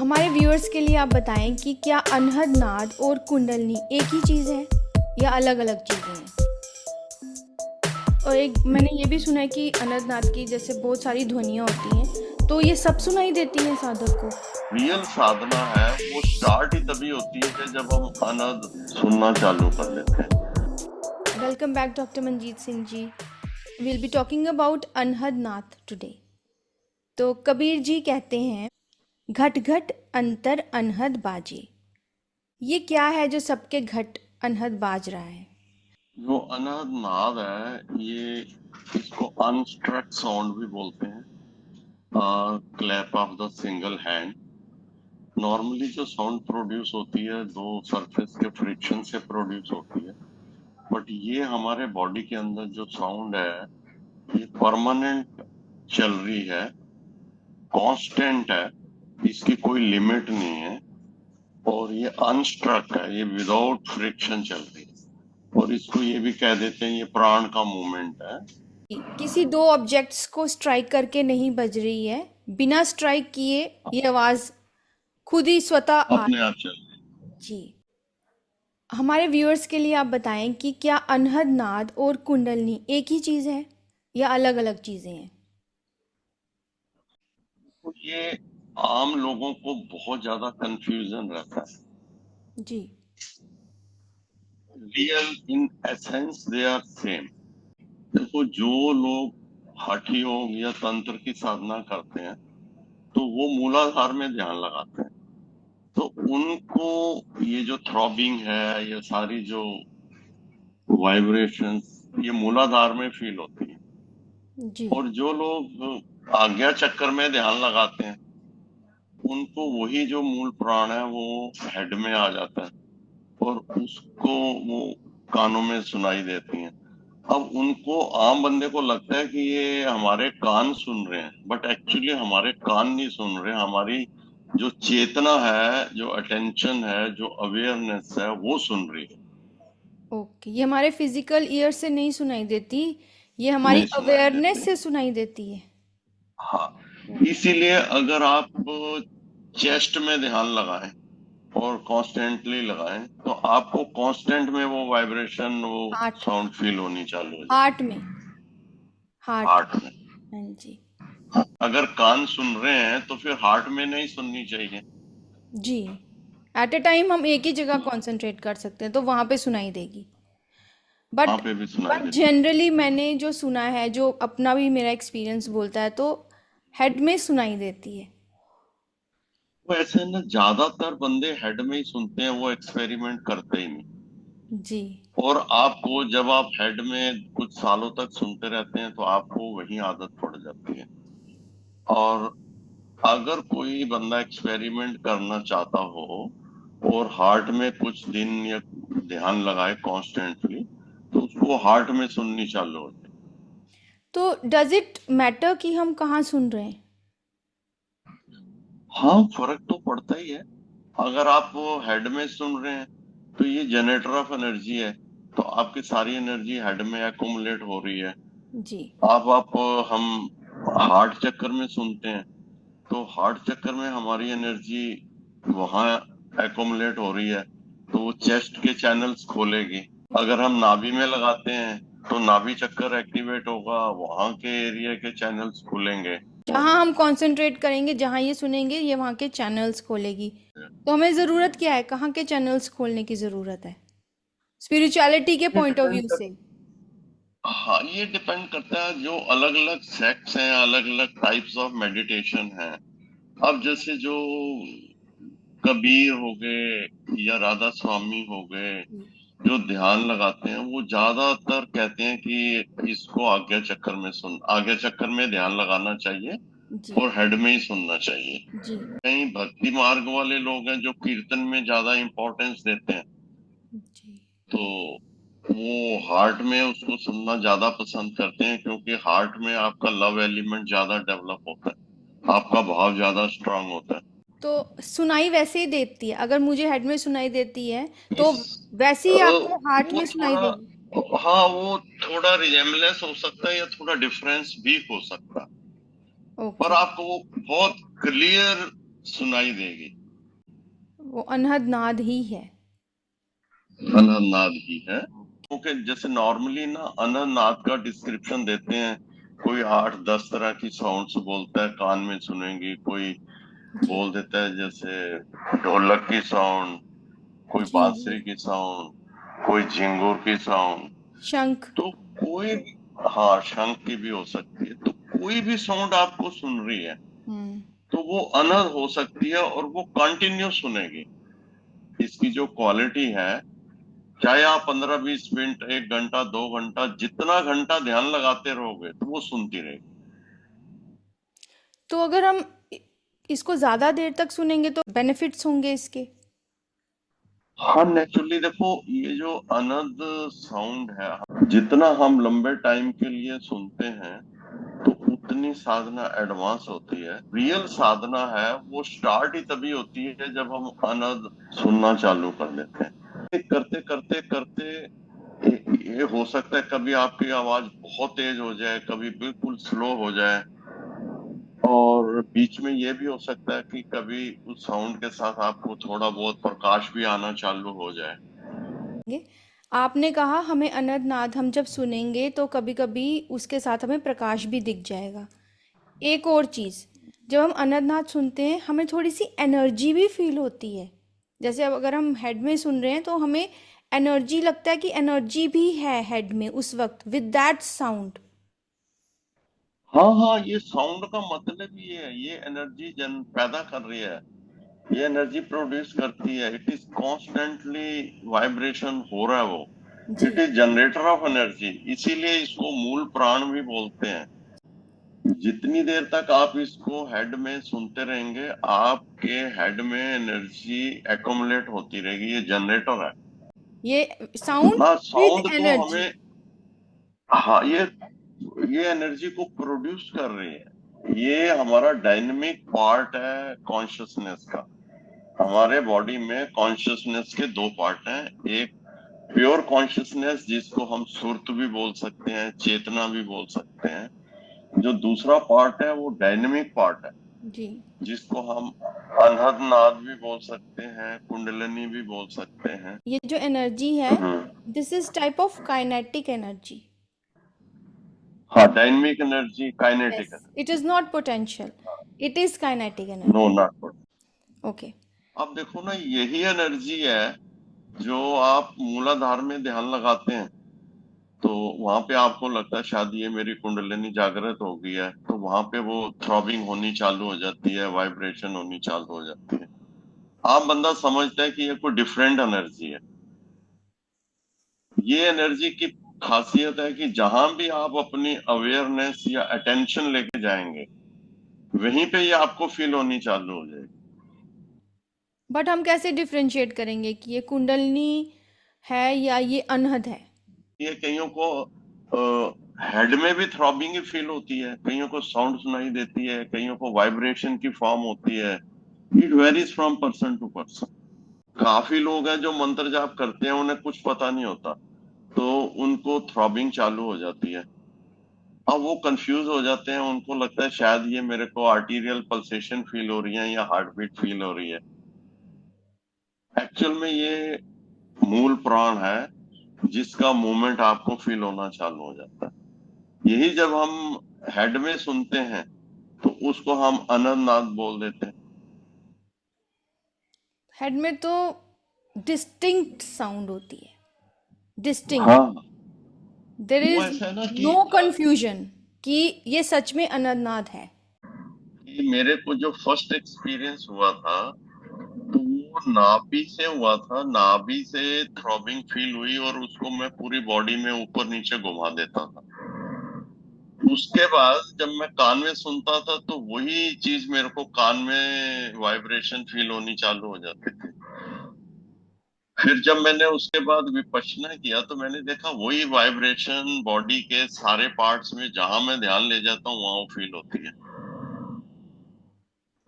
हमारे व्यूअर्स के लिए आप बताएं कि क्या अनहद नाद और कुंडलनी एक ही चीज़ है या अलग अलग चीज़ें हैं। और एक मैंने ये भी सुना है कि अनहद नाद की जैसे बहुत सारी ध्वनियाँ होती हैं, तो ये सब सुनाई देती हैं साधक को। रियल साधना है वो स्टार्ट ही तभी होती है कि जब हम अनहद सुनना चालू कर लेते हैं। Welcome back doctor Manjeet Singh ji. Will be talking about Anhad Naad today. तो कबीर जी कहते हैं, घट घट अंतर अनहद बाजे। ये क्या है जो सबके घट अनहद बाज रहा है? जो अनहद नाद है ये इसको अनस्ट्रक साउंड भी बोलते हैं, clap of the single hand. Normally जो साउंड प्रोड्यूस होती है दो सरफेस के फ्रिक्शन से प्रोड्यूस होती है, बट ये हमारे बॉडी के अंदर जो साउंड है ये परमानेंट चल रही है, कांस्टेंट है, इसकी कोई लिमिट नहीं है और ये अनस्ट्रक है, ये विदाउट फ्रिक्शन चल रही है और इसको ये भी कह देते हैं ये प्राण का मूवमेंट है। किसी दो ऑब्जेक्ट्स को स्ट्राइक करके नहीं बज रही है, बिना स्ट्राइक किए ये आवाज खुद ही स्वतः आ अपने आप चल रही है। जी। हमारे व्यूअर्स के लिए आप बताएं कि क्या अनहद नाद और कुंडलनी एक ही चीज है या अलग अलग चीजें हैं। तो ये आम लोगों को बहुत ज्यादा कंफ्यूजन रहता है। जी। Real in essence they are same. देखो जो लोग हठ योग या तंत्र की साधना करते हैं तो वो मूलाधार में ध्यान लगाते हैं, तो उनको ये जो थ्रॉबिंग है, ये सारी जो वाइब्रेशंस ये मूलाधार में फील होती है। जी। और जो लोग आज्ञा चक्र में ध्यान लगाते हैं उनको वही जो मूल प्राण है वो हेड में आ जाता है और उसको वो कानों में सुनाई देती हैं। अब उनको आम बंदे को लगता है कि ये हमारे कान सुन रहे हैं, बट एक्चुअली हमारे कान नहीं सुन रहे, हमारी जो चेतना है, जो अटेंशन है, जो अवेयरनेस है वो सुन रही है। ओके, ये हमारे फिजिकल ईयर से नहीं सुनाई देती, ये हमारी नहीं सुनाई अवेयरनेस देती। से सुनाई देती है। हाँ, इसीलिए अगर आप चेस्ट में ध्यान लगाएं और कॉन्स्टेंटली लगाएं तो आपको कांस्टेंट में वो वाइब्रेशन, वो हार्ट साउंड फील होनी चालू हो हार्ट जाएगी में हार्ट हार्ट में। हाँ जी। अगर कान सुन रहे हैं तो फिर हार्ट में नहीं सुननी चाहिए। जी, एट अ टाइम हम एक ही जगह कंसंट्रेट कर सकते हैं तो वहां पे सुनाई देगी। वहां बट पे भी सुनाई बट देती है। जनरली मैंने जो सुना है, जो अपना भी मेरा एक्सपीरियंस बोलता है, तो हेड में सुनाई देती है। वो ऐसे ना ज्यादातर बंदे हेड में ही सुनते हैं, वो एक्सपेरिमेंट करते ही नहीं। जी। और आपको जब आप हेड में कुछ सालों तक सुनते रहते हैं तो आपको वही आदत पड़ जाती है। और अगर कोई बंदा एक्सपेरिमेंट करना चाहता हो और हार्ट में कुछ दिन या ध्यान लगाए कॉन्स्टेंटली तो उसको हार्ट में सुननी चालू हो जाए। तो डज इट मैटर कि हम कहाँ सुन रहे हैं? हाँ, फर्क तो पड़ता ही है। अगर आप हेड में सुन रहे हैं तो ये जनरेटर ऑफ एनर्जी है, तो आपकी सारी एनर्जी हेड में एकुमुलेट हो रही है। जी। आप हम हार्ट चक्कर में सुनते हैं तो हार्ट चक्कर में हमारी एनर्जी वहां एकोमुलेट हो रही है, तो वो चेस्ट के चैनल्स खोलेगी। अगर हम नाभि में लगाते हैं तो नाभि चक्कर एक्टिवेट होगा, वहां के एरिया के चैनल्स खुलेंगे। जहाँ हम कंसंट्रेट करेंगे, जहाँ ये सुनेंगे, ये वहाँ के चैनल्स खोलेगी। तो हमें ज़रूरत क्या है, कहाँ के चैनल्स खोलने की ज़रूरत है स्पिरिचुअलिटी के ये पॉइंट ऑफ व्यू डिपेंड कर से? हाँ, ये डिपेंड करता है, जो अलग अलग सेक्ट्स हैं, अलग अलग टाइप्स ऑफ मेडिटेशन हैं। अब जैसे जो कबीर हो गए या राधा स्वामी हो गए जो ध्यान लगाते हैं वो ज्यादातर कहते हैं कि इसको आज्ञा चक्कर में ध्यान लगाना चाहिए जी। और हेड में ही सुनना चाहिए। जी। कई भक्ति मार्ग वाले लोग हैं जो कीर्तन में ज्यादा इंपॉर्टेंस देते हैं, जी। तो वो हार्ट में उसको सुनना ज्यादा पसंद करते हैं क्योंकि हार्ट में आपका लव एलिमेंट ज्यादा डेवलप होता है, आपका भाव ज्यादा स्ट्रांग होता है। तो सुनाई वैसे ही देती है, अगर मुझे हेड में सुनाई देती है तो इस वैसे ही आपको हार्ट वो में सुनाई थोड़ा, देगी। हाँ वो थोड़ा रिजेम्बलेंस हो सकता है या थोड़ा डिफरेंस भी हो सकता है, पर ओके। आपको वो बहुत क्लियर सुनाई देगी। वो अनहद नाद ही है। अनहद ही है, क्योंकि जैसे नॉर्मली ना अनहद का डिस्क्रिप्शन देते हैं, कोई 8-10 तरह की साउंड्स बोलता है, कान में सुनेंगी, कोई जी बोल देता है जैसे ढोलक की साउंड, कोई जी जी। बांसुरी की साउंड, कोई झिंगुर की साउंड। शंख। तो कोई भी, हाँ शंख की भी हो सकती है, तो कोई भी साउंड आपको सुन रही है हम्म। तो वो अनहद हो सकती है और वो कंटिन्यू सुनेगी। इसकी जो क्वालिटी है, चाहे आप 15-20 मिनट, 1 घंटा, 2 घंटा, जितना घंटा ध्यान लगाते रहोगे तो वो सुनती रहेगी। तो अगर हम इसको ज़्यादा देर तक सुनेंगे तो बेनिफिट्स होंगे इसके। हाँ नेचुरली देखो, ये जो अनद साउंड है, जितना हम लंबे टाइम के लिए सुनते हैं तो उतनी साधना एडवांस होती है। रियल साधना है वो स्टार्ट ही तभी होती है जब हम अनद सुनना चालू कर देते हैं। करते करते करते ये हो सकता है कभी आपकी आवाज बहुत तेज हो जाए, कभी बिल्कुल स्लो हो जाए, और बीच में ये भी हो सकता है कि कभी उस साउंड के साथ आपको थोड़ा बहुत प्रकाश भी आना चालू हो जाए। आपने कहा हमें अनहद नाद हम जब सुनेंगे तो कभी कभी उसके साथ हमें प्रकाश भी दिख जाएगा। एक और चीज़, जब हम अनहद नाद सुनते हैं हमें थोड़ी सी एनर्जी भी फील होती है। जैसे अब अगर हम हेड में सुन रहे हैं तो हमें एनर्जी लगता है कि एनर्जी भी है हेड में उस वक्त विद दैट साउंड। हाँ हाँ, ये साउंड का मतलब ही है, ये एनर्जी जन पैदा कर रही है, ये एनर्जी प्रोड्यूस करती है। इट इज कॉन्स्टेंटली वाइब्रेशन हो रहा है वो। जी। It is generator of energy, इसीलिए इसको मूल प्राण भी बोलते हैं। जितनी देर तक आप इसको हेड में सुनते रहेंगे, आपके हेड में एनर्जी एकोमुलेट होती रहेगी, ये जनरेटर है ये साउंड ना। विद साउंड तो एनर्जी। हमें, हाँ ये एनर्जी को प्रोड्यूस कर रही है। ये हमारा डायनेमिक पार्ट है कॉन्शियसनेस का। हमारे बॉडी में कॉन्शियसनेस के दो पार्ट हैं। एक प्योर कॉन्शियसनेस, जिसको हम सुर्त भी बोल सकते हैं, चेतना भी बोल सकते हैं। जो दूसरा पार्ट है वो डायनेमिक पार्ट है, जी। जिसको हम अनहद नाद भी बोल सकते हैं, कुंडलिनी भी बोल सकते हैं। ये जो एनर्जी है, हम्म। This is type of kinetic energy. हाँ, dynamic energy, kinetic yes, it energy. Is not potential, it is kinetic no energy. Not. Okay. अब देखो ना, यही एनर्जी है जो आप मूलाधार में ध्यान लगाते हैं, तो वहां पे आपको लगता है शायद ये मेरी कुंडलिनी जागृत हो गई है, तो वहां पे वो थ्रॉबिंग होनी चालू हो जाती है, वाइब्रेशन होनी चालू हो जाती है। आप बंदा समझता है कि ये कोई डिफरेंट एनर्जी है। ये एनर्जी की खासियत है कि जहां भी आप अपनी अवेयरनेस या अटेंशन लेके जाएंगे, वहीं पे ये आपको फील होनी चालू हो जाएगी। बट हम कैसे डिफरेंशिएट करेंगे कि ये कुंडलनी है या ये अनहद है? ये कईयों को हेड में भी थ्रॉबिंग ही फील होती है, कईयों को साउंड सुनाई देती है, कईयों को वाइब्रेशन की फॉर्म होती है। It varies from person to person. काफी लोग हैं जो मंत्र जाप करते हैं, उन्हें कुछ पता नहीं होता, तो उनको थ्रॉबिंग चालू हो जाती है। अब वो कंफ्यूज हो जाते हैं, उनको लगता है शायद ये मेरे को आर्टीरियल पल्सेशन फील हो रही है या हार्ट बीट फील हो रही है। एक्चुअल में ये मूल प्राण है जिसका मूवमेंट आपको फील होना चालू हो जाता है। यही जब हम हेड में सुनते हैं तो उसको हम अनंतनाद बोल देते हैं। हेड में तो डिस्टिंक्ट साउंड होती है, डिस्टिंक्ट। हाँ, देर वो इज ऐसा है ना नो कंफ्यूजन कि ये सच में अनंतनाद है। कि मेरे को जो फर्स्ट एक्सपीरियंस हुआ था तो वो नाभि से हुआ था। नाभि से थ्रॉबिंग फील हुई और उसको मैं पूरी बॉडी में ऊपर नीचे घुमा देता था। उसके बाद जब मैं कान में सुनता था तो वही चीज मेरे को कान में वाइब्रेशन फील होनी चालू हो जाती थी। फिर जब मैंने उसके बाद विपश्यना किया तो मैंने देखा वही वाइब्रेशन बॉडी के सारे पार्ट्स में, जहां मैं ध्यान ले जाता हूँ वहां वो फील होती है।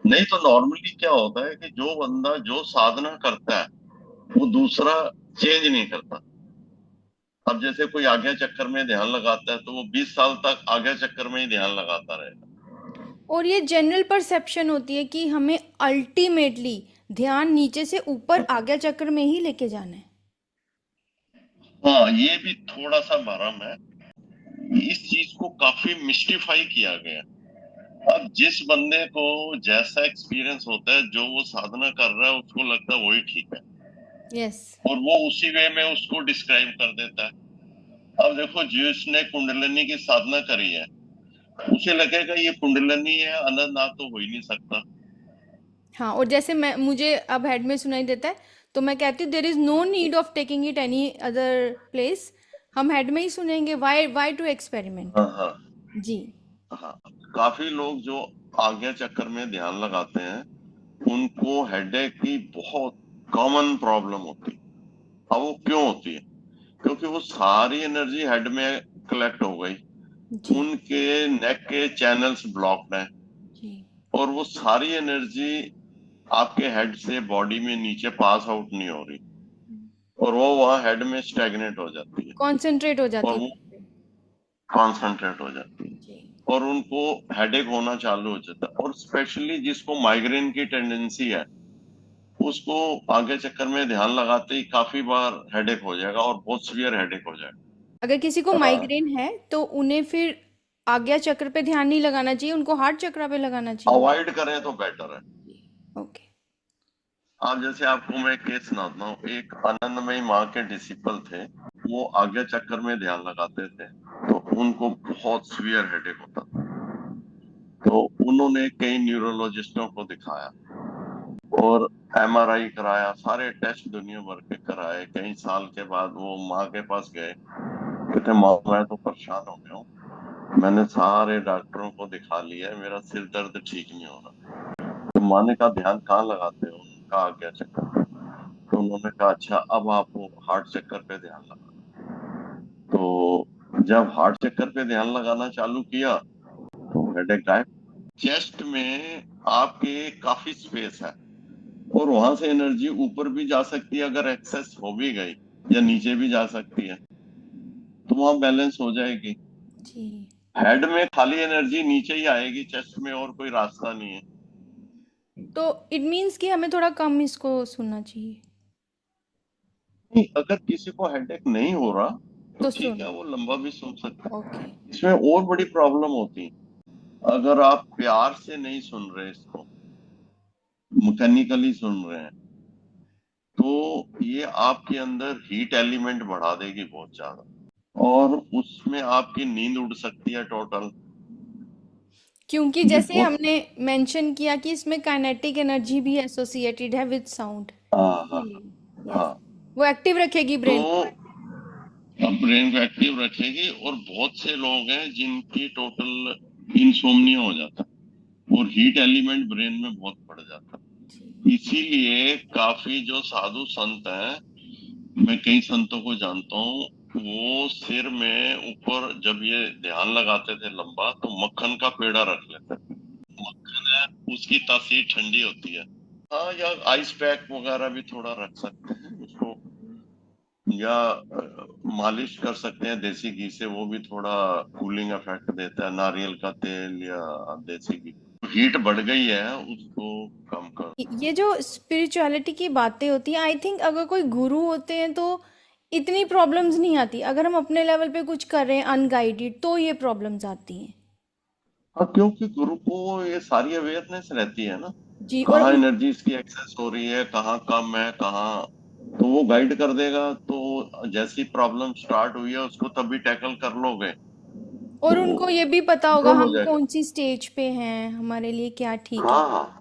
नहीं तो नॉर्मली क्या होता है कि जो बंदा जो साधना करता है वो दूसरा चेंज नहीं करता। अब जैसे कोई आज्ञा चक्कर में ध्यान लगाता है तो वो 20 साल तक आज्ञा चक्कर में ही ध्यान लगाता रहेगा। और ये जनरल परसेप्शन होती है कि हमें अल्टीमेटली ध्यान नीचे से ऊपर आज्ञा चक्र में ही लेके जाना है। हाँ, ये भी थोड़ा सा भरम है। इस चीज को काफी मिस्टिफाई किया गया। अब जिस बंदे को जैसा एक्सपीरियंस होता है, जो वो साधना कर रहा है, उसको लगता है वही ठीक है, यस। और वो उसी वे में उसको डिस्क्राइब कर देता है। अब देखो, जिसने कुंडलिनी की साधना करी है, उसे लगेगा ये कुंडलिनी है, अनंतनाथ तो हो ही नहीं सकता। हाँ, और जैसे मैं मुझे अब हेड में सुनाई देता है तो मैं कहती हूँ there is no need of taking it any other place, हम हेड में ही सुनेंगे, वाई वाई टू एक्सपेरिमेंट। हाँ हाँ जी। हाँ। काफी लोग जो आज्ञा चक्कर में ध्यान लगाते हैं, उनको हेडेक की बहुत कॉमन प्रॉब्लम होती है। अब वो क्यों होती है? क्योंकि वो सारी एनर्जी हेड में कलेक्ट हो गई, जी। उनके नेक के चैनल्स ब्लॉक्ड हैं, जी। और वो सारी एनर्जी आपके हेड से बॉडी में नीचे पास आउट नहीं हो रही, और वो वहां हेड में स्टैग्नेट हो जाती है, कॉन्सेंट्रेट हो और जाती वो है। कॉन्सेंट्रेट हो जाती है, जी। और उनको हेडेक होना चालू हो जाता है। और स्पेशली जिसको माइग्रेन की टेंडेंसी है, उसको आगे चक्कर में ध्यान लगाते ही काफी बार हेडेक हो जाएगा, और बहुत सीवियर हेडेक हो अगर किसी को जाएगा। माइग्रेन है तो उन्हें फिर आज्ञा चक्र पे ध्यान नहीं लगाना चाहिए, उनको हार्ट चक्र पे लगाना चाहिए। अवॉइड करें तो बेटर है। ओके। अब जैसे आपको मैं एक केस सुनाता हूँ। एक आनंदमयी माँ के डिसिपल थे, वो आज्ञा चक्कर में ध्यान लगाते थे, तो उनको बहुत सीवियर हेडेक होता था। तो उन्होंने कई न्यूरोलॉजिस्टों को दिखाया, और एमआरआई कराया, सारे टेस्ट दुनिया भर के कराए। कई साल के बाद वो माँ के पास गए, कहते माँ मैं तो परेशान हो गया हूँ, मैंने सारे डॉक्टरों को दिखा लिया है, मेरा सिर दर्द ठीक नहीं हो रहा। तो माँ ने कहा ध्यान कहाँ लगाते हो? उनका आज्ञा चक्कर पे। तो उन्होंने कहा अच्छा, अब आप हार्ट चक्कर पे ध्यान लगा। तो जब हार्ट चक्कर पे ध्यान लगाना चालू किया, तो हेडेक गायब। चेस्ट में आपके काफी स्पेस है, और वहां से एनर्जी ऊपर भी जा सकती है, अगर एक्सेस हो भी गई, या नीचे भी जा सकती है, तो वहां बैलेंस हो जाएगी। जी। हेड में खाली एनर्जी नीचे ही आएगी, चेस्ट में और कोई रास्ता नहीं है। तो इट मीन्स कि हमें थोड़ा कम इसको सुनना चाहिए। नहीं, अगर किसी को हेडेक नहीं हो रहा तो तो ठीक सुन। है, वो लंबा भी सुन सकता ओके। है। इसमें और बड़ी प्रॉब्लम होती है, अगर आप प्यार से नहीं सुन रहे, इसको मैकेनिकली सुन रहे हैं, तो ये आपके अंदर हीट एलिमेंट बढ़ा देगी बहुत ज्यादा, और उसमें आपकी नींद उड़ सकती है टोटल। क्योंकि ये जैसे बहुत। हमने मेंशन किया कि इसमें काइनेटिक एनर्जी भी एसोसिएटेड है विद साउंड, हाँ हाँ इसीलिए यस, हाँ। वो एक्टिव रखेगी तो ब्रेन। अब ब्रेन को एक्टिव रखेगी, और बहुत से लोग हैं जिनकी टोटल इंसोम्निया हो जाता है, और हीट एलिमेंट ब्रेन में बहुत बढ़ जाता है। इसीलिए काफी जो साधु संत हैं, मैं कई संतों को जानता हूँ, वो सिर में ऊपर जब ये ध्यान लगाते थे लंबा, तो मक्खन का पेड़ा रख लेते थे। मक्खन है, उसकी तासीर ठंडी होती है। हाँ, या आइस पैक वगैरह भी थोड़ा रख सकते हैं उसको, या मालिश कर सकते हैं देसी घी से, वो भी थोड़ा कूलिंग इफेक्ट देता है। नारियल का तेल या देसी घी। हीट बढ़ गई है, उसको कम कर। ये जो स्पिरिचुअलिटी की बातें होती हैं, आई थिंक अगर कोई गुरु होते हैं तो इतनी प्रॉब्लम्स नहीं आती, अगर हम अपने लेवल पे कुछ कर रहे हैं अनगाइडेड तो ये प्रॉब्लम्स आती हैं। हाँ, क्योंकि गुरु को ये सारी अवेयरनेस रहती है ना, जी। और कहाँ एनर्जी इसकी एक्सेस हो रही है, कहाँ कम है, कहाँ, तो वो गाइड कर देगा। तो जैसी प्रॉब्लम स्टार्ट हुई है, उसको तभी टैकल कर लोगे, और तो उनको ये भी पता होगा कंट्रोल हो हम जाएगा। कौन सी स्टेज पे हैं, हमारे लिए क्या ठीक है। हाँ हाँ।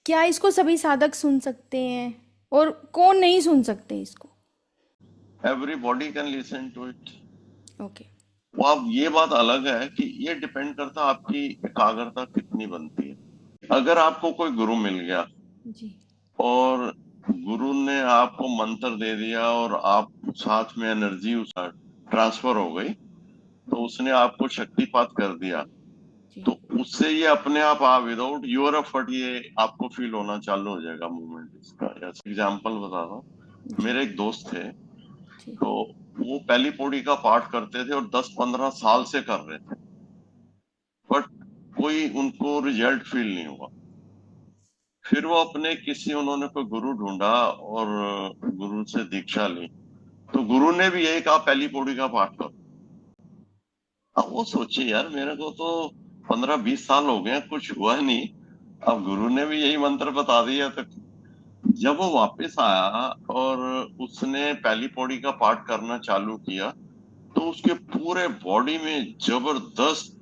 क्या इसको सभी साधक सुन सकते हैं और कौन नहीं सुन सकते इसको? Everybody can listen to it. Okay. वो अब ये बात अलग है कि ये डिपेंड करता है आपकी एकाग्रता कितनी बनती है। अगर आपको कोई गुरु मिल गया, जी। और गुरु ने आपको मंत्र दे दिया, और आप साथ में एनर्जी उसका ट्रांसफर हो गई, तो उसने आपको शक्तिपात कर दिया, जी। तो उससे ये अपने आप विदाउट योर एफर्ट ये आपको फील होना चालू हो जाएगा मूवमेंट इसका। जैसे एग्जांपल बता रहा हूँ, जी। मेरे एक दोस्त थे, जी। तो वो पहली पौड़ी का पाठ करते थे, और 10-15 साल से कर रहे थे, बट कोई उनको रिजल्ट फील नहीं हुआ। फिर वो अपने किसी उन्होंने कोई गुरु ढूंढा और गुरु से दीक्षा ली, तो गुरु ने भी यही कहा पहली पौड़ी का पाठ करो। अब वो सोचे यार मेरे को तो 15-20 साल हो गए, कुछ हुआ नहीं, अब गुरु ने भी यही मंत्र बता दिया। तो जब वो वापस आया और उसने पहली पौड़ी का पाठ करना चालू किया, तो उसके पूरे बॉडी में जबरदस्त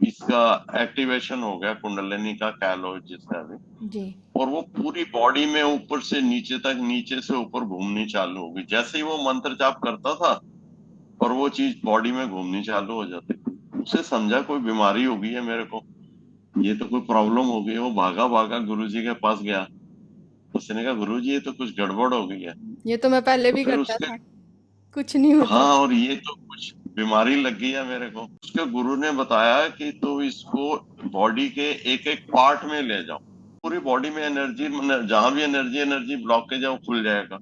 इसका एक्टिवेशन हो गया, कुंडलिनी का कह लो जिसका भी। जी। और वो पूरी बॉडी में ऊपर से नीचे तक, नीचे से ऊपर घूमनी चालू हो गई। जैसे ही वो मंत्र जाप करता था और वो चीज बॉडी में घूमनी चालू हो जाती थी। उसे समझा कोई बीमारी हो गई है मेरे को, ये तो कोई प्रॉब्लम हो गई है। वो भागा भागा गुरुजी के पास गया, उसने कहा गुरुजी ये तो कुछ गड़बड़ हो गई है। ये तो मैं पहले तो भी फिर करता उसके, था, कुछ नहीं होता हाँ, था। और ये तो कुछ बीमारी लग गई है मेरे को। उसके गुरु ने बताया कि तो इसको बॉडी के एक एक पार्ट में ले जाओ, पूरी बॉडी में एनर्जी, जहां भी एनर्जी एनर्जी ब्लॉकेज है वो खुल जाएगा।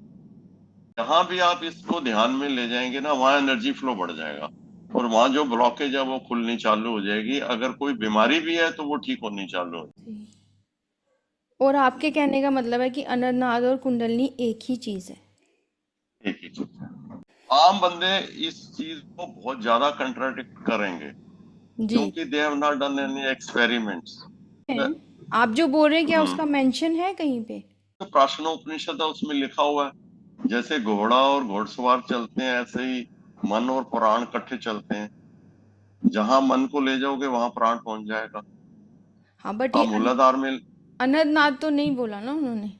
जहां भी आप इसको ध्यान में ले जाएंगे ना, वहां एनर्जी फ्लो बढ़ जाएगा और वहां जो ब्लॉकेज है वो खुलनी चालू हो जाएगी। अगर कोई बीमारी भी है तो वो ठीक होनी चालू हो जी। और आपके कहने का मतलब है कि अनंतनाद और कुंडलनी एक ही चीज है। जाएगी। एक ही चीज है। आम बंदे इस चीज को बहुत ज्यादा कंट्राडिक्ट करेंगे जी। क्योंकि they have not done any experiments. हैं? आप जो बोल रहे हैं क्या हम्म उसका मेंशन है कहीं पे? तो प्राशनोपनिषद है, उसमें लिखा हुआ है जैसे घोड़ा और घोड़सवार चलते हैं ऐसे ही मन और प्राण इकट्ठे चलते हैं। जहां मन को ले जाओगे वहां प्राण पहुंच जाएगा। हाँ, बट ये आप मूलाधार में अनंतनाद तो नहीं बोला ना उन्होंने।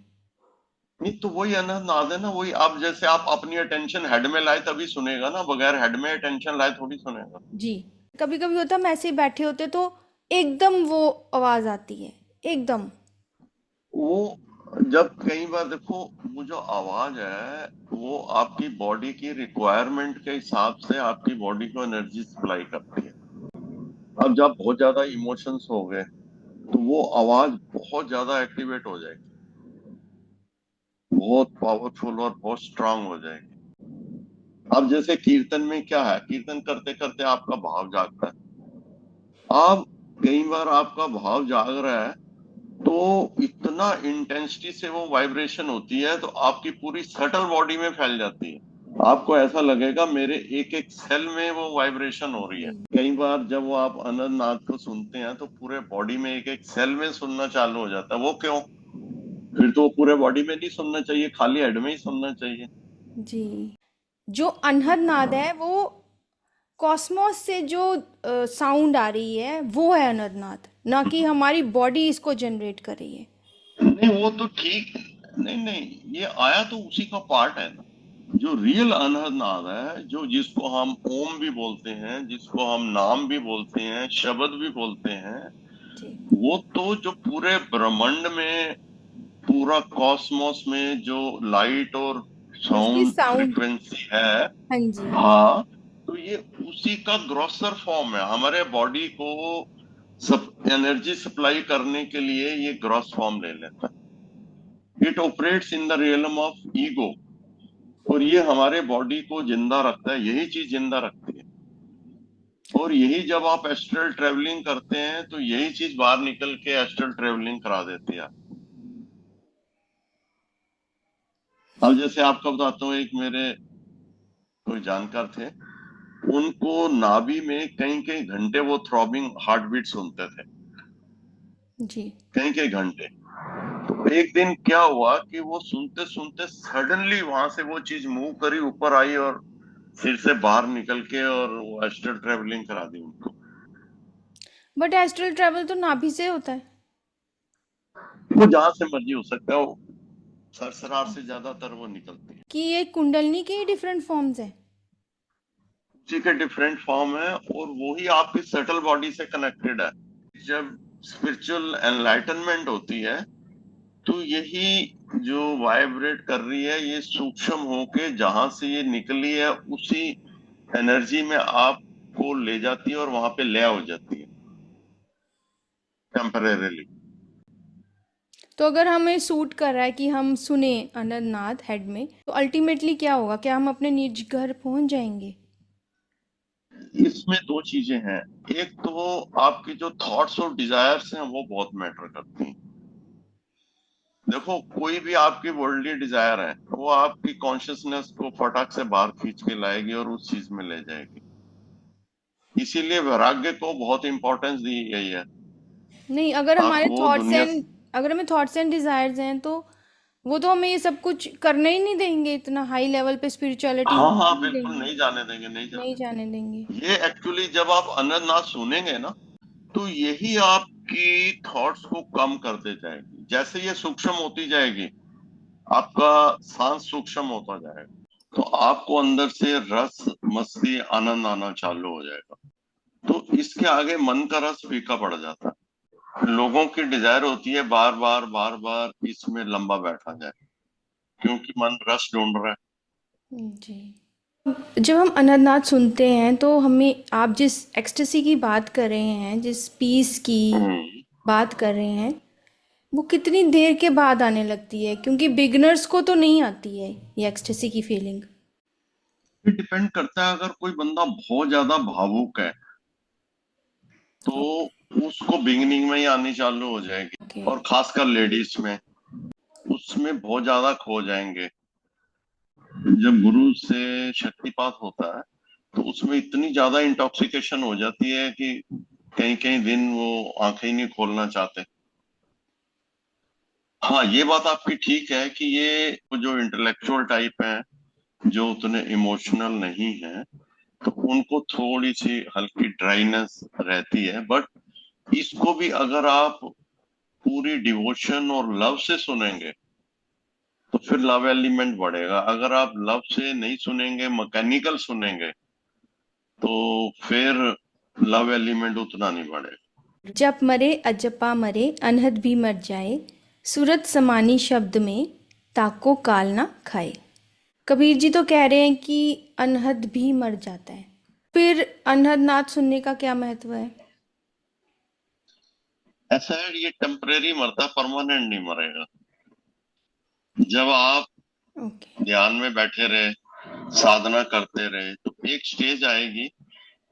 नहीं, तो वही अनंतनाद है ना, वही। आप जैसे आप अपनी अटेंशन हेड में लाए तभी सुनेगा ना, बगैर हेड में अटेंशन लाए थोड़ी सुनेगा। जी। कभी कभी होता है हम ऐसे ही बैठे होते तो एकदम वो आवाज आती है, एकदम। वो जब कई बार देखो, वो जो आवाज है वो आपकी बॉडी की रिक्वायरमेंट के हिसाब से आपकी बॉडी को एनर्जी सप्लाई करती है। अब जब बहुत ज्यादा इमोशंस हो गए तो वो आवाज बहुत ज्यादा एक्टिवेट हो जाएगी, बहुत पावरफुल और बहुत स्ट्रांग हो जाएगी। अब जैसे कीर्तन में क्या है, कीर्तन करते करते आपका भाव जागता है। अब कई बार आपका भाव जाग रहा है तो इतना इंटेंसिटी से वो वाइब्रेशन होती है तो आपकी पूरी सटल बॉडी में फैल जाती है। आपको ऐसा लगेगा मेरे एक एक सेल में वो वाइब्रेशन हो रही है। जी। कई बार जब वो आप अनंतनाद को सुनते हैं तो पूरे बॉडी में एक एक सेल में सुनना चालू हो जाता है। वो क्यों? फिर तो वो पूरे बॉडी में नहीं सुनना चाहिए, खाली हेड में ही सुनना चाहिए। जी। जो अनहद नाद है वो कॉस्मोस से जो साउंड आ रही है वो है अनहद नाद, ना कि हमारी बॉडी इसको जनरेट कर रही है। नहीं, वो तो ठीक है। नहीं नहीं, ये आया तो उसी का पार्ट है ना। जो रियल अनहदनाद है, जो जिसको हम ओम भी बोलते हैं, जिसको हम नाम भी बोलते हैं, शब्द भी बोलते हैं, जी। वो तो जो पूरे ब्रह्मांड में, पूरा कॉस्मोस में जो लाइट और उसकी साउंड साउंड। फ्रीक्वेंसी है, हाँ जी। हाँ, तो ये उसी का ग्रॉसर फॉर्म है। हमारे बॉडी को सब एनर्जी सप्लाई करने के लिए ये ग्रॉस फॉर्म ले लेता है। It operates in the realm of ego और ये हमारे बॉडी को जिंदा रखता है, यही चीज जिंदा रखती है। और यही जब आप एस्ट्रल ट्रेवलिंग करते हैं तो यही चीज बाहर निकल के एस्ट्रल ट्रेवलिंग करा देती है। अब जैसे आपको बताता हूँ, एक मेरे कोई जानकार थे, उनको नाभि में कई कई घंटे वो थ्रॉबिंग हार्ट बीट सुनते थे, जी। कई कई घंटे। तो एक दिन क्या हुआ कि वो सुनते सुनते सडनली वहां से वो चीज मूव करी, ऊपर आई और सिर से बाहर निकल के और वो एस्ट्रल ट्रेवलिंग करा दी उनको। बट एस्ट्रल ट्रैवल तो नाभि से होता है। वो जहां से मर्जी हो सकता है, वो सरसरार से ज्यादातर वो निकलती है। कि ये कुंडलनी के ही डिफरेंट फॉर्म्स हैं। उसी के डिफरेंट फॉर्म है और वही आपकी सटल बॉडी से कनेक्टेड है। जब स्पिरिचुअल एनलाइटनमेंट होती है तो यही जो वाइब्रेट कर रही है, ये सूक्ष्म होके जहां से ये निकली है उसी एनर्जी में आपको ले जाती है और वहां पे लय हो जाती है टेम्परेरीली। तो अगर हमें सूट कर रहा है कि हम सुने अनंतनाद हेड में, तो अल्टीमेटली क्या होगा? क्या हम अपने निज घर पहुंच जाएंगे? इसमें दो चीजें हैं। एक तो आपकी जो थॉट्स और डिजायर्स हैं वो बहुत मैटर करती हैं। देखो, कोई भी आपकी वर्ल्डली डिजायर है वो आपकी कॉन्शियसनेस को फटाक से बाहर खींच के लाएगी और उस चीज में ले जाएगी। इसीलिए वैराग्य को बहुत इंपॉर्टेंस दी गई है। नहीं, अगर आप हमारे वो थॉट्स दुनिया एंड अगर हमें थॉट्स एंड डिजायर्स हैं तो वो तो हमें ये सब कुछ करने ही नहीं देंगे, इतना हाई लेवल पे स्पिरिचुअलिटी हाँ हाँ नहीं बिल्कुल देंगे, नहीं जाने देंगे, नहीं नहीं जाने जाने देंगे। देंगे। ये एक्चुअली जब आप अनंतनाथ सुनेंगे ना, तो यही आपकी थॉट्स को कम करते जाएगी। जैसे ये सूक्ष्म होती जाएगी, आपका सांस सूक्ष्म होता जाएगा, तो आपको अंदर से रस, मस्ती, आनंद आना चालू हो जाएगा। तो इसके आगे मन का रस फीका पड़ जाता है। लोगों की डिजायर होती है बार बार इसमें लंबा बैठा जाए, क्योंकि मन रस ढूंढ रहा है। जी। जब हम अनंतनाथ सुनते हैं तो हमें, आप जिस एक्सटेसी की बात कर रहे हैं, जिस पीस की हम्म। बात कर रहे हैं, वो कितनी देर के बाद आने लगती है? क्योंकि बिगनर्स को तो नहीं आती है ये एक्सटेसी की फीलिंग। ये डिपेंड करता है। अगर कोई बंदा बहुत ज्यादा भावुक है तो उसको बिगिनिंग में ही आनी चालू हो जाएगी, ओके। और खासकर लेडीज में उसमें बहुत ज्यादा खो जाएंगे। जब गुरु से शक्तिपात होता है तो उसमें इतनी ज्यादा इंटॉक्सिकेशन हो जाती है कि कई कई दिन वो आंखें ही नहीं खोलना चाहते। हाँ, ये बात आपकी ठीक है कि ये जो इंटेलेक्चुअल टाइप है, जो उतने इमोशनल नहीं है, तो उनको थोड़ी सी हल्की ड्राइनेस रहती है। बट इसको भी अगर आप पूरी डिवोशन और लव से सुनेंगे तो फिर लव एलिमेंट बढ़ेगा। अगर आप लव से नहीं सुनेंगे, मैकेनिकल सुनेंगे, तो फिर लव एलिमेंट उतना नहीं बढ़ेगा। जप मरे अजपा मरे अनहद भी मर जाए, सूरत समानी शब्द में ताको काल ना खाए। कबीर जी तो कह रहे हैं कि अनहद भी मर जाता है। फिर अनहद नाद सुनने का क्या महत्व है? ऐसा है, ये टेम्परेरी मरता, परमानेंट नहीं मरेगा। जब आप ओके। ध्यान में बैठे रहे, साधना करते रहे, तो एक स्टेज आएगी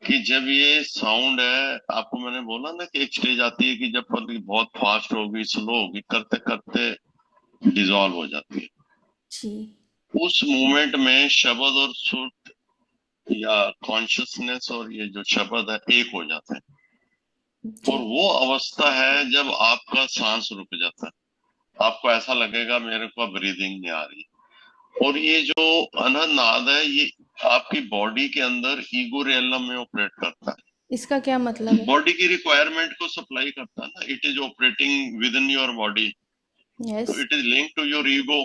कि जब ये साउंड है, आपको मैंने बोला ना कि एक स्टेज आती है कि जब पति बहुत फास्ट होगी, स्लो होगी, करते करते डिसॉल्व हो जाती है। जी। उस मोमेंट में शब्द और सुर या कॉन्शियसनेस और ये जो शब्द है एक हो जाते हैं। जी। और वो अवस्था है जब आपका सांस रुक जाता है। आपको ऐसा लगेगा मेरे को ब्रीदिंग नहीं आ रही। और ये जो अननाद है, ये आपकी बॉडी के अंदर ईगो रियलम में ऑपरेट करता है। इसका क्या मतलब है? बॉडी की रिक्वायरमेंट को सप्लाई करता है ना। It is operating with in your body, yes. तो it is link to your ego.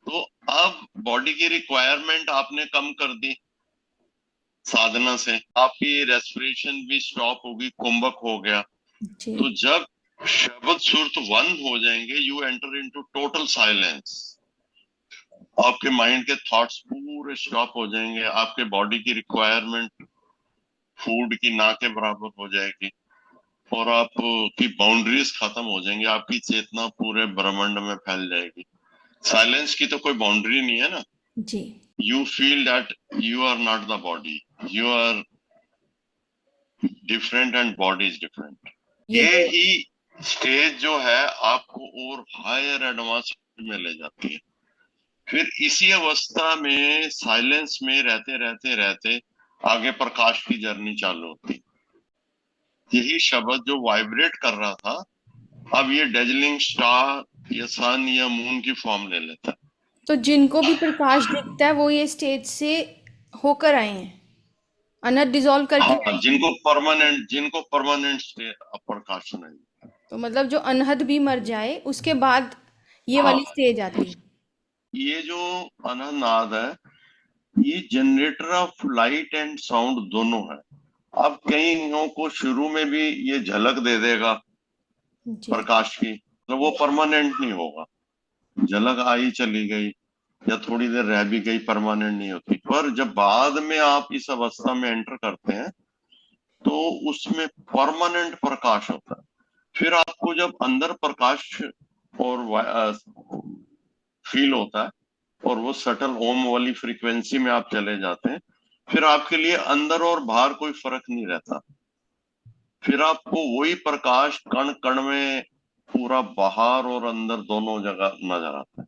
तो अब बॉडी की रिक्वायरमेंट आपने कम कर दी साधना से, आपकी रेस्पिरेशन भी स्टॉप होगी, कुंभक हो गया। जी। तो जब शब्द सुरत वन हो जाएंगे, you enter into total silence. आपके माइंड के थॉट्स पूरे स्टॉप हो जाएंगे। आपके बॉडी की रिक्वायरमेंट फूड की ना के बराबर हो जाएगी, और आप की बाउंड्रीज खत्म हो जाएंगी। आपकी चेतना पूरे ब्रह्मांड में फैल जाएगी। साइलेंस की तो कोई बाउंड्री नहीं है ना। जी। You feel that you are not the body, you are different and body is different. ये ये जो ही स्टेज जो है आपको और हायर एडवांस में ले जाती है। फिर इसी अवस्था में साइलेंस में रहते रहते रहते आगे प्रकाश की जर्नी चालू होती। यही शब्द जो वाइब्रेट कर रहा था, अब ये डेजलिंग स्टार या सन या मून की फॉर्म ले लेता है। तो जिनको भी प्रकाश दिखता है वो ये स्टेज से होकर आए हैं, अनहद डिसॉल्व करके हाँ, आए हैं। जिनको परमानेंट स्टेट प्रकाश नहीं। तो मतलब जो अनहद भी मर जाए उसके बाद ये हाँ, वाली स्टेज आती है। ये जो अनहनाद है, ये generator off light and sound दोनों है। अब कईयों को शुरू में भी ये झलक दे देगा जी। प्रकाश की, तो वो परमानेंट नहीं होगा। झलक आई चली गई, या थोड़ी देर रह भी गई, परमानेंट नहीं होती। पर जब बाद में आप इस अवस्था में एंटर करते हैं तो उसमें परमानेंट प्रकाश होता है। फिर आपको जब अंदर प्रकाश और फील होता है, और वो सटल ओम वाली फ्रीक्वेंसी में आप चले जाते हैं, फिर आपके लिए अंदर और बाहर कोई फर्क नहीं रहता। फिर आपको वही प्रकाश कण कण में पूरा बाहर और अंदर दोनों जगह नजर आता है।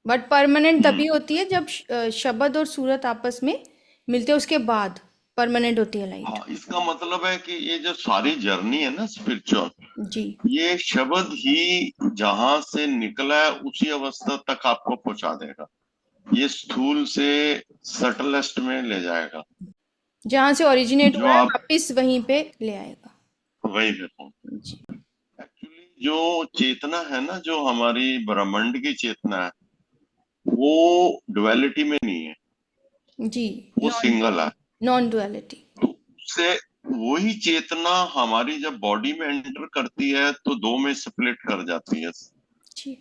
बट परमानेंट हम्म। तभी होती है जब शब्द और सूरत आपस में मिलते हैं, उसके बाद परमानेंट होती है लाइट। हाँ, इसका मतलब है कि ये जो सारी जर्नी है ना स्पिरिचुअल, जी। ये शब्द ही जहां से निकला है उसी अवस्था तक आपको पहुंचा देगा। ये स्थूल से सटलेस्ट में ले जाएगा। जहाँ से ओरिजिनेट जो हुआ है आप वापस वहीं पे ले आएगा। वही देखो, जी। एक्चुअली जो चेतना है ना, जो हमारी ब्रह्मांड की चेतना है, वो डुअलिटी में नहीं है, जी। वो नॉन सिंगल है। Non duality. तो उससे वही चेतना हमारी जब बॉडी में एंटर करती है तो दो में स्प्लिट कर जाती है, जी।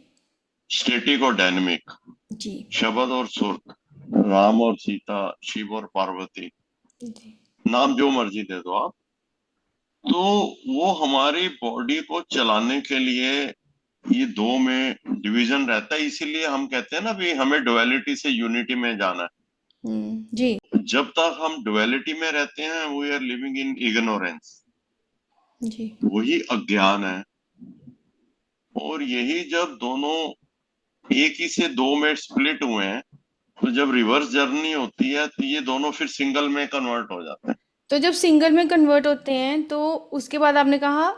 स्टैटिक और डायनेमिक। जी। शब्द और सुर्त, राम और सीता, शिव और पार्वती, जी। नाम जो मर्जी दे दो आप। तो वो हमारी बॉडी को चलाने के लिए ये दो में डिवीजन रहता है। इसीलिए हम कहते हैं ना भी हमें डुअलिटी से यूनिटी में जाना जी। है। जब तक हम डुअलिटी में रहते हैं we are living in ignorance, जी। वही अज्ञान है। और यही जब दोनों एक ही से दो में स्प्लिट हुए हैं, तो जब रिवर्स जर्नी होती है तो ये दोनों फिर सिंगल में कन्वर्ट हो जाते हैं। तो जब सिंगल में कन्वर्ट होते हैं तो उसके बाद आपने कहा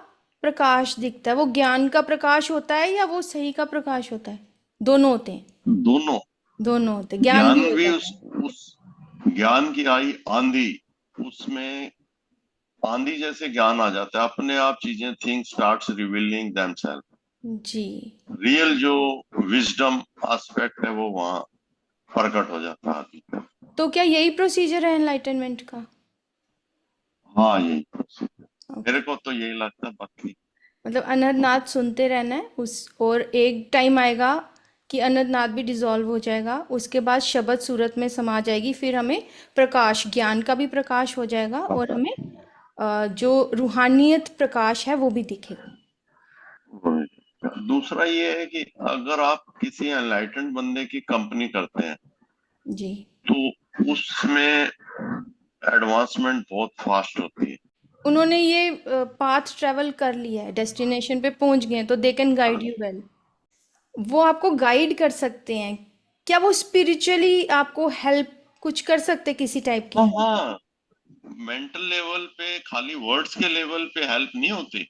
प्रकाश दिखता है, वो ज्ञान का प्रकाश होता है या वो सही का प्रकाश होता है? दोनों होते हैं। दोनों। दोनों होते हैं, ज्ञान ज्ञान भी भी होता है। उस ज्ञान की आई आंधी, उसमें आंधी जैसे ज्ञान आ जाता है अपने आप, चीजें थिंग स्टार्ट्स रिवीलिंग देमसेल्फ। जी। रियल जो विजडम एस्पेक्ट है वो वहां प्रकट हो जाता है आदमी। तो क्या यही प्रोसीजर है एनलाइटनमेंट का? हाँ, यही process। मेरे ओके। को तो यही लगता है, बाकी मतलब अनहद सुनते रहना है उस, और एक टाइम आएगा कि अनहद भी डिसॉल्व हो जाएगा, उसके बाद शब्द सूरत में समा जाएगी, फिर हमें प्रकाश, ज्ञान का भी प्रकाश हो जाएगा और हमें जो रूहानियत प्रकाश है वो भी दिखेगा। दूसरा ये है कि अगर आप किसी एनलाइटेंड बंदे की कंपनी करते हैं जी। तो उसमें एडवांसमेंट बहुत फास्ट होती है। उन्होंने ये पाथ ट्रेवल कर लिया है, डेस्टिनेशन पे पहुंच गए हैं, तो they can guide you well. वो आपको गाइड कर सकते हैं। क्या वो स्पिरिचुअली आपको हेल्प कुछ कर सकते हैं किसी टाइप हाँ की? हाँ, मेंटल लेवल पे खाली वर्ड्स के लेवल पे हेल्प नहीं होती,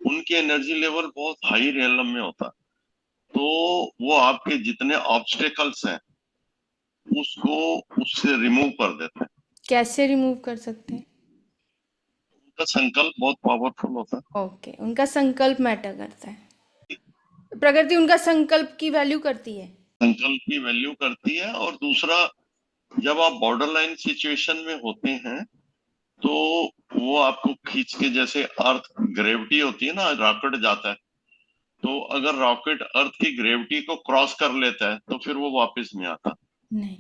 उनकी एनर्जी लेवल बहुत हाई रियलम में होता। तो वो आपके जितने ऑब्स्टेकल्स हैं उसको उससे रिमूव कर देते हैं। कैसे रिमूव कर सकते हैं? उनका संकल्प बहुत पावरफुल होता है। ओके, उनका संकल्प मैटर करता है। प्रकृति उनका संकल्प की वैल्यू करती है। संकल्प की वैल्यू करती है। और दूसरा, जब आप बॉर्डर लाइन सिचुएशन में होते हैं तो वो आपको खींच के, जैसे अर्थ ग्रेविटी होती है ना, रॉकेट जाता है, तो अगर रॉकेट अर्थ की ग्रेविटी को क्रॉस कर लेता है तो फिर वो वापस नहीं आता। नहीं।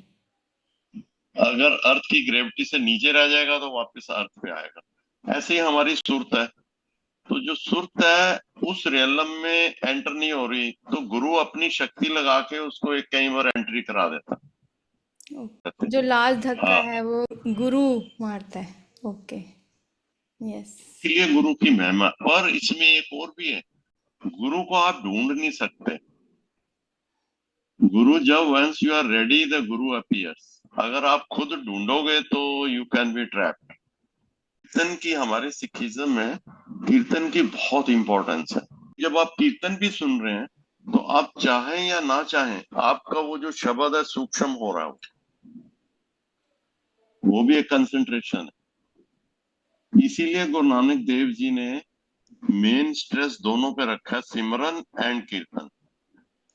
अगर अर्थ की ग्रेविटी से नीचे रह जाएगा तो वापस अर्थ पे आएगा। ऐसे ही हमारी सुरत है। तो जो सुरत है उस रियलम में एंटर नहीं हो रही तो गुरु अपनी शक्ति लगा के उसको एक कई बार एंट्री करा देता ओके। है। जो लास्ट धक्का हाँ, है वो गुरु मारता है। ओके। यस। इसलिए गुरु की महिमा। और इसमें एक और भी है, गुरु को आप ढूंढ नहीं सकते। गुरु जब once you are ready the guru appears. अगर आप खुद ढूंढोगे तो यू कैन बी ट्रैप्ड। कीर्तन की हमारे सिखिज्म में कीर्तन की बहुत इंपॉर्टेंस है। जब आप कीर्तन भी सुन रहे हैं तो आप चाहें या ना चाहें आपका वो जो शब्द है सूक्ष्म हो रहा है, वो भी एक कंसंट्रेशन है। इसीलिए गुरु नानक देव जी ने मेन स्ट्रेस दोनों पे रखा है, सिमरन एंड कीर्तन।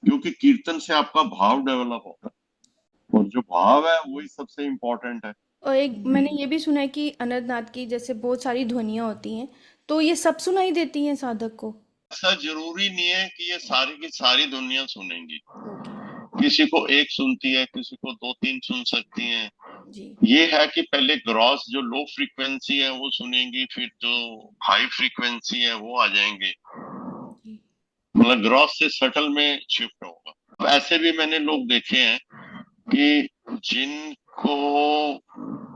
क्योंकि कीर्तन से आपका भाव डेवलप होता है और जो भाव है वही सबसे इम्पोर्टेंट है। और एक मैंने ये भी सुना है कि अनंतनाथ की जैसे बहुत सारी ध्वनियाँ होती हैं, तो ये सब सुनाई देती हैं साधक को? ऐसा जरूरी नहीं है कि ये सारी की सारी दुनिया सुनेंगी। ओके। किसी को एक सुनती है, किसी को दो तीन सुन सकती हैं। जी। ये है कि पहले ग्रॉस जो लो फ्रीक्वेंसी है वो सुनेंगी, फिर जो हाई फ्रीक्वेंसी है वो आ जाएंगे। जी। मतलब ग्रॉस से सटल में शिफ्ट होगा। अब ऐसे भी मैंने लोग देखे हैं कि जिन को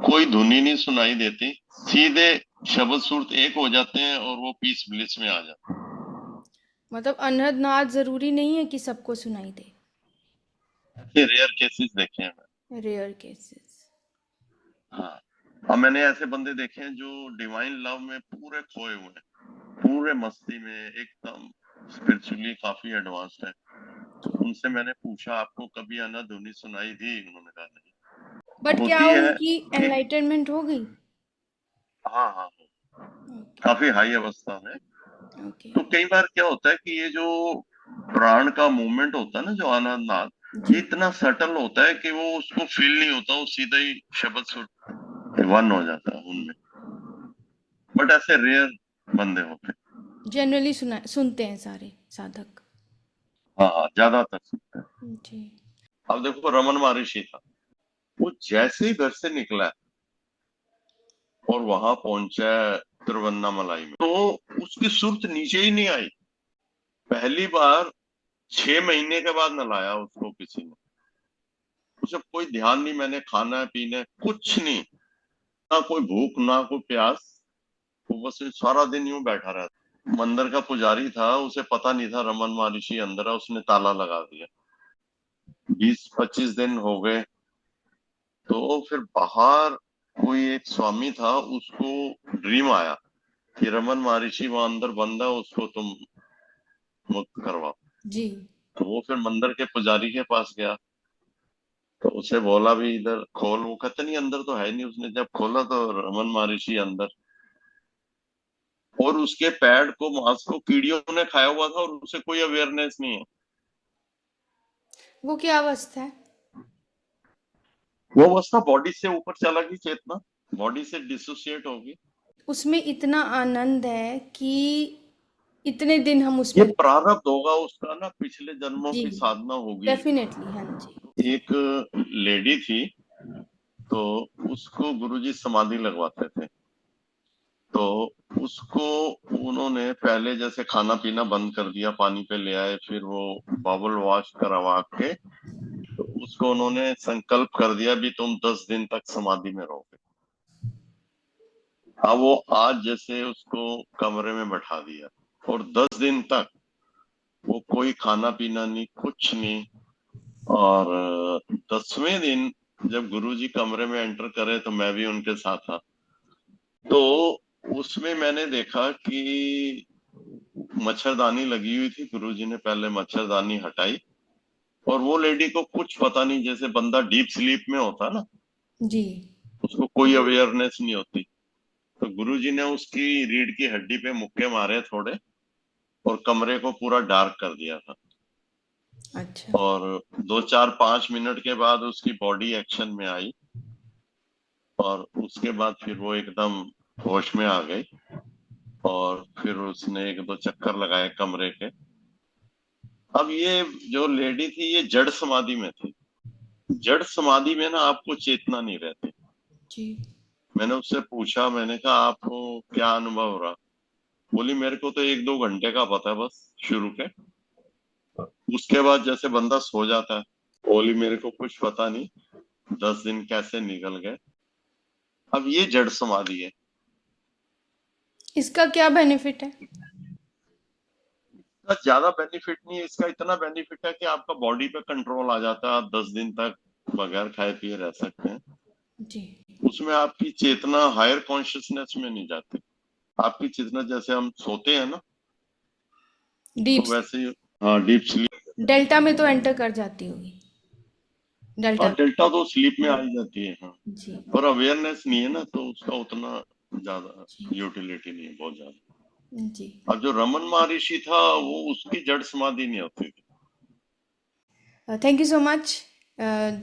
कोई धुनी नहीं सुनाई देती, सीधे शब्द सूरत एक हो जाते हैं और वो पीस ब्लिस में आ जाते मतलब अनहद नाद जरूरी नहीं है कि सबको सुनाई दे। हैं। रेयर केसेस देखे हैं मैंने। Rare cases. हाँ, और मैंने ऐसे बंदे देखे हैं जो डिवाइन लव में पूरे खोए हुए हैं, पूरे मस्ती में, एकदम स्पिरिचुअली काफी एडवांस्ड है। तो उनसे मैंने पूछा आपको कभी अनाधुनी सुनाई दी? उन्होंने कहा नहीं। बट क्या होती है उनकी कि एनलाइटनमेंट हो गई? हाँ हाँ, ओके। काफी हाई अवस्था में। ओके। तो कई बार क्या होता है कि ये जो प्राण का मूवमेंट होता है ना, जो आनंदनाद, जी। ये इतना सटल होता है कि वो उसको फील नहीं होता, वो सीधा ही शब्द सुर वन हो जाता है उनमें। बट ऐसे रेयर बंदे होते हैं। जनरली सुनते हैं सारे साधक। हाँ हाँ, ज्यादातर सुनते हैं। जी। अब देखो, रमन महर्षि था, वो जैसे ही घर से निकला है और वहां पहुंचा है तिरुवन्नामलाई में, तो उसकी सुर्त नीचे ही नहीं आई। पहली बार 6 महीने के बाद नलाया उसको किसी ने। उसे कोई ध्यान नहीं, मैंने खाना है पीना है कुछ नहीं, ना कोई भूख ना कोई प्यास। वो बस सारा दिन यूं बैठा रहता। मंदिर का पुजारी था, उसे पता नहीं था रमन महर्षि अंदर है, उसने ताला लगा दिया। 20-25 दिन हो गए, तो फिर बाहर कोई एक स्वामी था, उसको ड्रीम आया कि रमन महर्षि वहां अंदर बंद है, उसको तुम मुक्त करवाओ। जी। तो वो फिर मंदिर के पुजारी के पास गया, तो उसे बोला भी इधर खोल। वो कहते नहीं अंदर तो है नहीं। उसने जब खोला तो रमन महर्षि अंदर, और उसके पैड को, मांस को कीड़ियों ने खाया हुआ था और उसे कोई अवेयरनेस नहीं है। वो क्या अवस्था है? वो अवस्था बॉडी से ऊपर चला गई, चेतना बॉडी से डिसोसिएट होगी। उसमें इतना आनंद है कि इतने दिन हम ये उसमें। प्रारब्ध होगा उसका ना, पिछले जन्मों जी। की साधना होगी। डेफिनेटली, हाँ जी। एक लेडी थी, तो उसको गुरुजी समाधि लगवाते थे। तो उसको उन्होंने पहले जैसे खाना पीना बंद कर दिया, पानी पे ले आए, फिर वो बबल वॉश करवा के, तो उसको उन्होंने संकल्प कर दिया भी तुम 10 दिन तक समाधि में रहोगे। हाँ, वो आज जैसे उसको कमरे में बैठा दिया और 10 दिन तक वो कोई खाना पीना नहीं, कुछ नहीं। और 10वें दिन जब गुरुजी कमरे में एंटर करे, तो मैं भी उनके साथ था। तो उसमें मैंने देखा कि मच्छरदानी लगी हुई थी। गुरुजी ने पहले मच्छरदानी हटाई, और वो लेडी को कुछ पता नहीं, जैसे बंदा डीप स्लीप में होता ना, जी। उसको कोई अवेयरनेस नहीं होती। तो गुरुजी ने उसकी रीढ़ की हड्डी पे मुक्के मारे थोड़े, और कमरे को पूरा डार्क कर दिया था। अच्छा। और 2-4-5 मिनट के बाद उसकी बॉडी एक्शन में आई, और उसके बाद फिर वो एकदम होश में आ गई। और फिर उसने 1-2 चक्कर लगाए कमरे के। अब ये जो लेडी थी, ये जड़ समाधि में थी। जड़ समाधि में ना आपको चेतना नहीं रहती। जी। मैंने उससे पूछा, मैंने कहा आपको क्या अनुभव रहा? बोली मेरे को तो 1-2 घंटे का पता है बस, शुरू के। उसके बाद जैसे बंदा सो जाता है। बोली मेरे को कुछ पता नहीं, 10 दिन कैसे निकल गए। अब ये जड़ समाधि है। इसका क्या बेनिफिट है? इसका ज्यादा बेनिफिट नहीं है। इसका इतना बेनिफिट है कि आपका बॉडी पे कंट्रोल आ जाता है, आप 10 दिन तक बगैर खाए पिए रह सकते हैं। जी। उसमें आपकी चेतना हायर कॉन्शियसनेस में नहीं जाती। आपकी चेतना जैसे हम सोते हैं ना, डीप। तो वैसे ही, हाँ, डीप स्लीप। डेल्टा में तो एंटर कर जाती होगी। डेल्टा। हाँ, डेल्टा तो स्लीप में आ ही जाती है, हाँ। जी। पर अवेयरनेस नहीं है ना, तो उसका उतना ज्यादा जी। यूटिलिटी नहीं है, बहुत ज्यादा। जी। अब जो रमन महर्षि था, वो उसकी जड़ समाधि नहीं होती थी। Thank you so much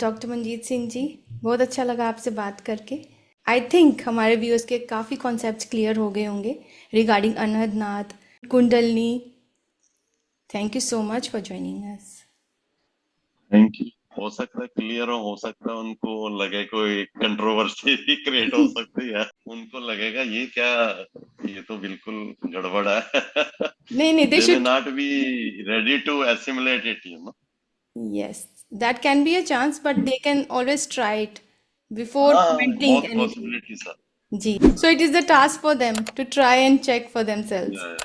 doctor Manjeet Singh ji. बहुत अच्छा लगा आपसे बात करके। आई थिंक हमारे व्यूअर्स के काफ़ी कॉन्सेप्ट्स क्लियर हो गए होंगे रिगार्डिंग अनहद नाद, kundalini. Thank you so much for joining us. Thank you. हो सकता है क्लियर हो सकता है उनको लगे कोई कंट्रोवर्सी भी क्रिएट हो सकती है। उनको लगेगा ये क्या, ये तो बिल्कुल गड़बड़ है। नहीं नहीं, they they may should. Not be ready to assimilate it, you know. Yes, that can be a chance, but they can always try it before हाँ commenting बहुत anything. पॉसिबिलिटी सर जी, so it is the task for them to try and check for themselves. Yeah,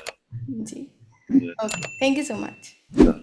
जी, yeah, okay, thank you so much. yeah.